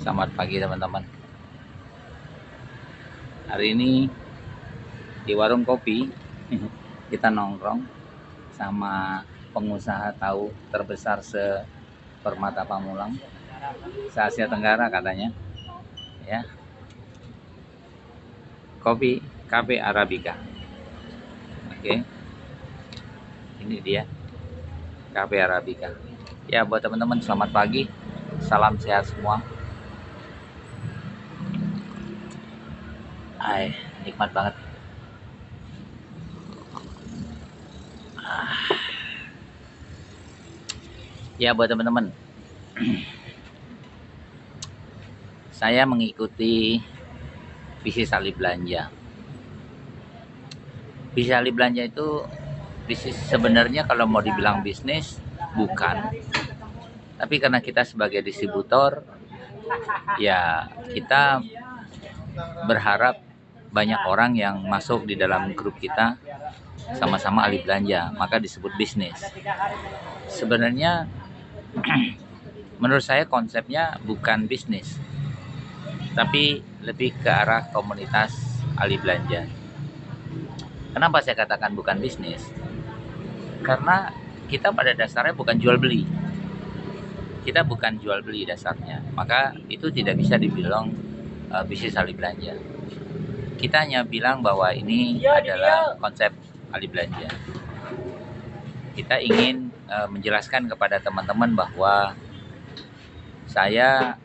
Selamat pagi teman-teman. Hari ini di warung kopi kita nongkrong sama pengusaha tahu terbesar sepermata Pamulang, se-Asia Tenggara katanya. Ya, kopi Cafe Arabica. Oke, ini dia Cafe Arabica. Ya, buat teman-teman selamat pagi, salam sehat semua. Nikmat banget. Ya, buat teman-teman, saya mengikuti bisnis alih belanja. Bisnis alih belanja itu bisnis sebenarnya kalau mau dibilang bisnis bukan. Tapi karena kita sebagai distributor, ya kita berharap banyak orang yang masuk di dalam grup kita sama-sama alih belanja, maka disebut bisnis. Sebenarnya menurut saya konsepnya bukan bisnis, tapi lebih ke arah komunitas alih belanja. Kenapa saya katakan bukan bisnis? Karena kita pada dasarnya bukan jual beli. Kita bukan jual beli dasarnya, maka itu tidak bisa dibilang bisnis alih belanja. Kita hanya bilang bahwa ini adalah konsep alih belanja. Kita ingin menjelaskan kepada teman-teman bahwa saya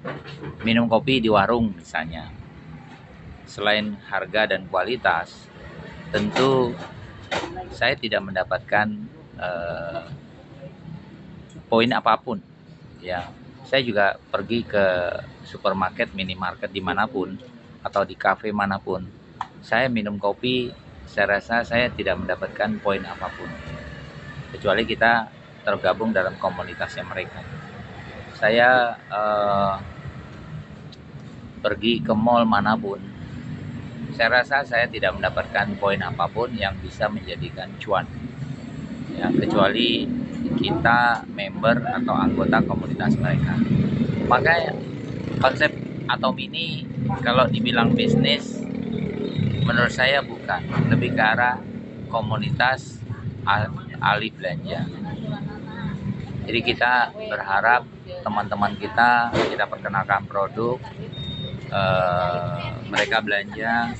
minum kopi di warung misalnya. Selain harga dan kualitas, tentu saya tidak mendapatkan poin apapun. Ya, saya juga pergi ke supermarket, minimarket dimanapun atau di kafe manapun. Saya minum kopi, saya rasa saya tidak mendapatkan poin apapun. Kecuali kita tergabung dalam komunitasnya mereka. Saya pergi ke mall manapun, saya rasa saya tidak mendapatkan poin apapun yang bisa menjadikan cuan. Ya, kecuali kita member atau anggota komunitas mereka. Maka konsep Atom ini kalau dibilang bisnis, menurut saya bukan, lebih ke arah komunitas alih belanja. Jadi kita berharap teman-teman kita perkenalkan produk, mereka belanja,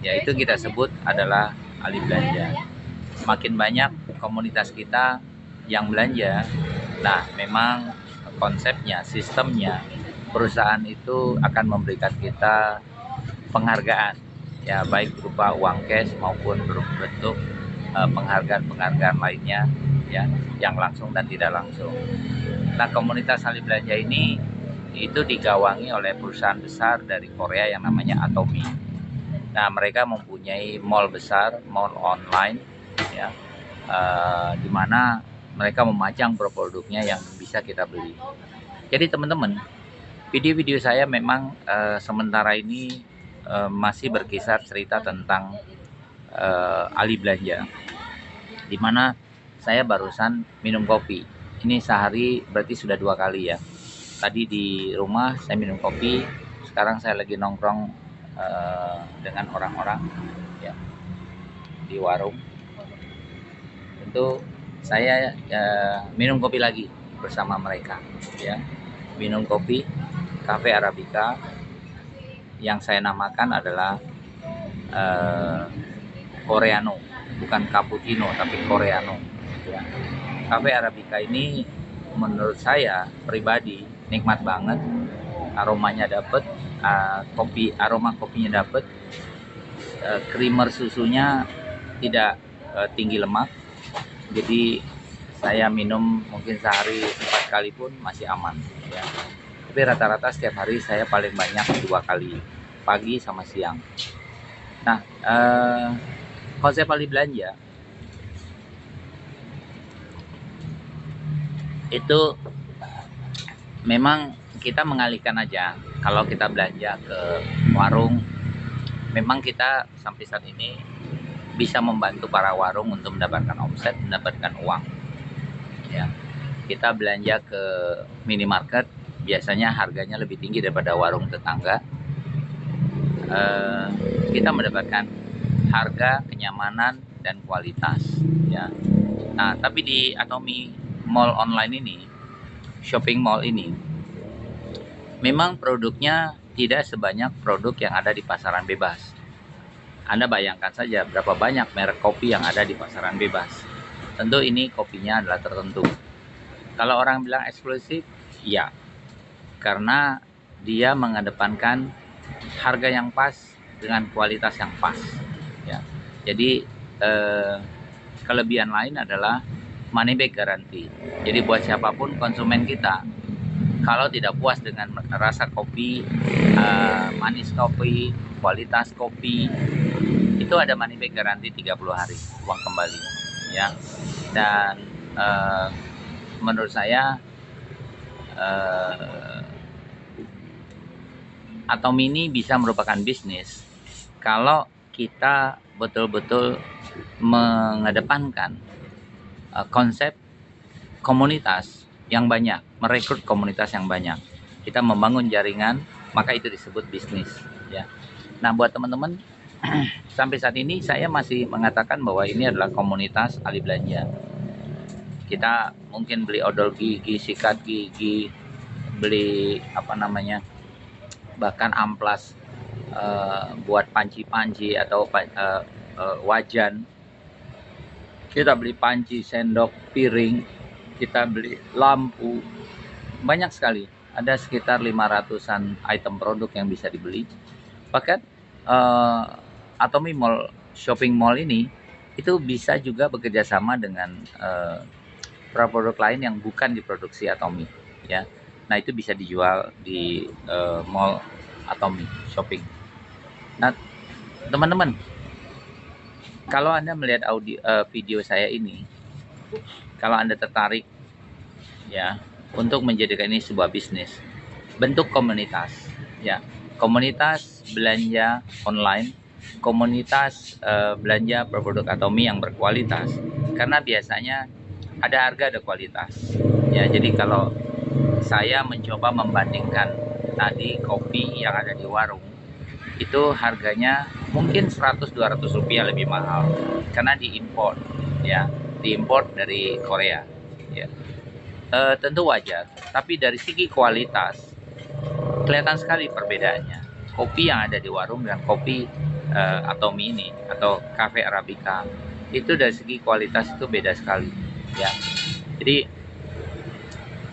ya itu kita sebut adalah alih belanja. Makin banyak komunitas kita yang belanja, nah memang konsepnya, sistemnya, perusahaan itu akan memberikan kita penghargaan, ya baik berupa uang cash maupun berbentuk penghargaan-penghargaan lainnya, ya yang langsung dan tidak langsung. Nah, komunitas alih belanja ini itu digawangi oleh perusahaan besar dari Korea yang namanya Atomy. Nah, mereka mempunyai mall besar, mall online, ya, di mana mereka memajang produknya yang bisa kita beli. Jadi teman-teman, video-video saya memang sementara ini masih berkisar cerita tentang alih belanja, di mana saya barusan minum kopi. Ini sehari berarti sudah 2 kali ya. Tadi di rumah saya minum kopi, sekarang saya lagi nongkrong dengan orang-orang, ya, di warung. Tentu saya minum kopi lagi bersama mereka, ya. Minum kopi Cafe Arabica yang saya namakan adalah Koreano, bukan cappuccino tapi Koreano, ya. Cafe Arabica ini menurut saya pribadi nikmat banget, aromanya dapet, aroma kopinya dapet, creamer susunya tidak tinggi lemak, jadi saya minum mungkin sehari 4 kali pun masih aman, ya. Tapi rata-rata setiap hari saya paling banyak 2 kali, pagi sama siang. Nah, konsep alih belanja itu memang kita mengalihkan aja. Kalau kita belanja ke warung, memang kita sampai saat ini bisa membantu para warung untuk mendapatkan omset, mendapatkan uang, ya. Kita belanja ke minimarket, biasanya harganya lebih tinggi daripada warung tetangga. Kita mendapatkan harga, kenyamanan, dan kualitas, ya. Nah, tapi di Atomy Mall online ini, shopping mall ini, memang produknya tidak sebanyak produk yang ada di pasaran bebas. Anda bayangkan saja berapa banyak merek kopi yang ada di pasaran bebas. Tentu ini kopinya adalah tertentu. Kalau orang bilang eksklusif, ya, karena dia mengedepankan harga yang pas dengan kualitas yang pas, ya. Jadi kelebihan lain adalah money back guarantee. Jadi buat siapapun konsumen kita, kalau tidak puas dengan rasa kopi, manis kopi, kualitas kopi, itu ada money back guarantee 30 hari, uang kembali, ya. Dan menurut saya Atomy ini bisa merupakan bisnis kalau kita betul-betul mengedepankan konsep komunitas yang banyak, merekrut komunitas yang banyak. Kita membangun jaringan, maka itu disebut bisnis, ya. Nah, buat teman-teman, sampai saat ini saya masih mengatakan bahwa ini adalah komunitas ahli belanja. Kita mungkin beli odol gigi, sikat gigi, beli bahkan amplas buat panci-panci atau wajan. Kita beli panci, sendok, piring, kita beli lampu, banyak sekali. Ada sekitar 500-an item produk yang bisa dibeli. Bahkan Atomy Mall, shopping mall ini itu bisa juga bekerja sama dengan produk lain yang bukan diproduksi Atomy, ya. Nah, itu bisa dijual di mall Atomy shopping. Nah, teman-teman, kalau Anda melihat video saya ini, kalau Anda tertarik, ya, untuk menjadikan ini sebuah bisnis, bentuk komunitas, ya, komunitas belanja online, komunitas belanja produk Atomy yang berkualitas, karena biasanya ada harga, ada kualitas, ya. Jadi kalau saya mencoba membandingkan tadi kopi yang ada di warung, itu harganya mungkin 100-200 rupiah lebih mahal karena diimpor, ya, diimpor dari Korea, ya. Tentu wajar, tapi dari segi kualitas kelihatan sekali perbedaannya. Kopi yang ada di warung dan kopi Atomy ini atau Cafe Arabica itu dari segi kualitas itu beda sekali, ya. Jadi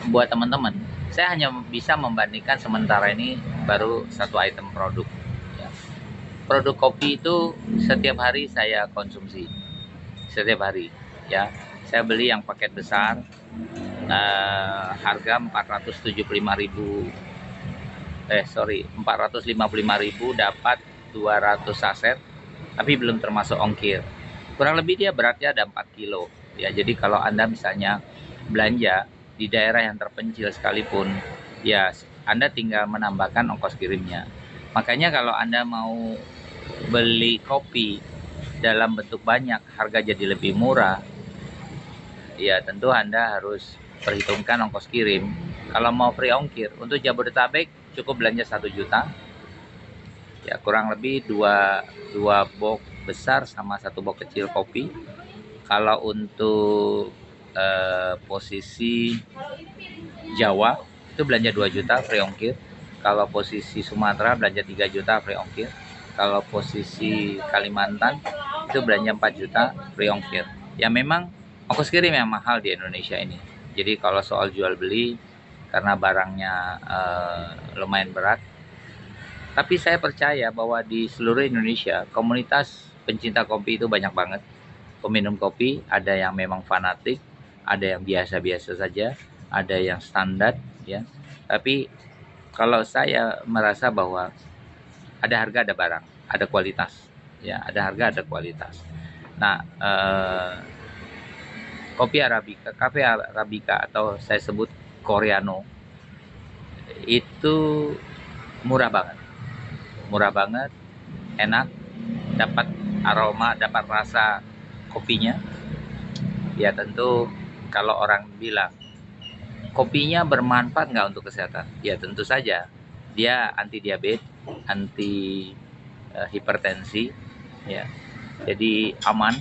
buat teman-teman, saya hanya bisa membandingkan sementara ini baru satu item produk, ya. Produk kopi itu setiap hari saya konsumsi, setiap hari, ya. Saya beli yang paket besar, harga 455.000 dapat 200 saset, tapi belum termasuk ongkir. Kurang lebih dia beratnya ada 4 kilo, ya. Jadi kalau Anda misalnya belanja di daerah yang terpencil sekalipun, ya, Anda tinggal menambahkan ongkos kirimnya. Makanya kalau Anda mau beli kopi dalam bentuk banyak, harga jadi lebih murah, ya tentu Anda harus perhitungkan ongkos kirim. Kalau mau free ongkir, untuk Jabodetabek cukup belanja 1 juta, ya, kurang lebih dua box besar sama 1 box kecil kopi. Kalau untuk posisi Jawa itu belanja 2 juta free ongkir. Kalau posisi Sumatera belanja 3 juta free ongkir. Kalau posisi Kalimantan itu belanja 4 juta free ongkir. Ya, memang ongkos kirim yang mahal di Indonesia ini. Jadi kalau soal jual beli, karena barangnya lumayan berat, tapi saya percaya bahwa di seluruh Indonesia komunitas pencinta kopi itu banyak banget. Peminum kopi ada yang memang fanatik, ada yang biasa-biasa saja, ada yang standar, ya. Tapi kalau saya merasa bahwa ada harga, ada barang, ada kualitas, ya, ada harga, ada kualitas. Nah, kopi Arabica, Cafe Arabica atau saya sebut Koreano itu murah banget, enak, dapat aroma, dapat rasa kopinya. Ya tentu kalau orang bilang kopinya bermanfaat nggak untuk kesehatan? Ya tentu saja. Dia anti diabetes, anti hipertensi, ya. Jadi aman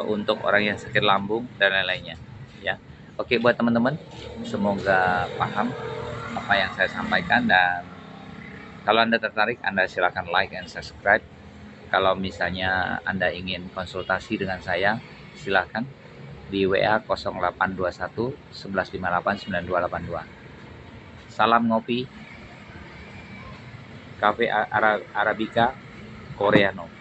untuk orang yang sakit lambung dan lain-lainnya, ya. Oke, buat teman-teman, semoga paham apa yang saya sampaikan, dan kalau Anda tertarik, Anda silakan like and subscribe. Kalau misalnya Anda ingin konsultasi dengan saya, silakan di WA 0821 1158 9282. Salam ngopi, Cafe Arabica Koreano.